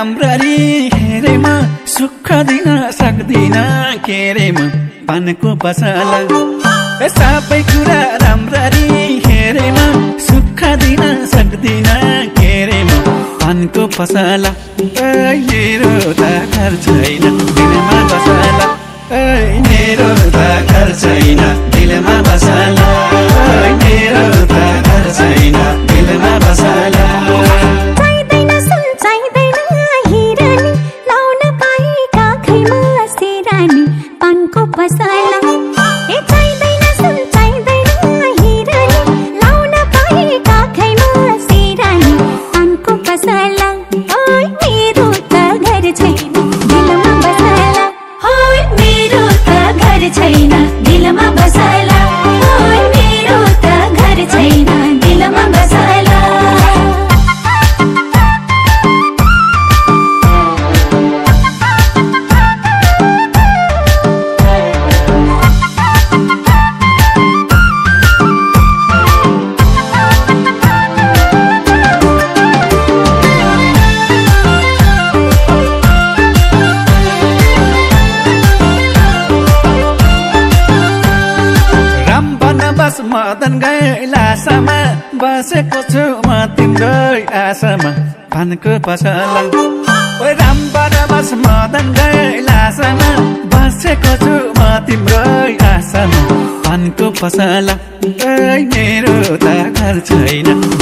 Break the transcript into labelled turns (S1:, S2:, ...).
S1: राम्ररी हेरे म सुख दिन सक्दिन के रे म पानको पसला सबै कुरा राम्ररी हेरे म सुख दिन सक्दिन के रे म पानको पसला मेरो त घर छैन दिलमा बसला मेरो त घर छैन दिलमा बसला मेरो त घर छैन दिलमा बसला मदन गैलासामा बसेको छु म तिम्रै आशामा पानको पसला राम बनवास मदन गैलासामा बसेको छु म तिम्रै आशामा पानको पसला मेरो त घर छैन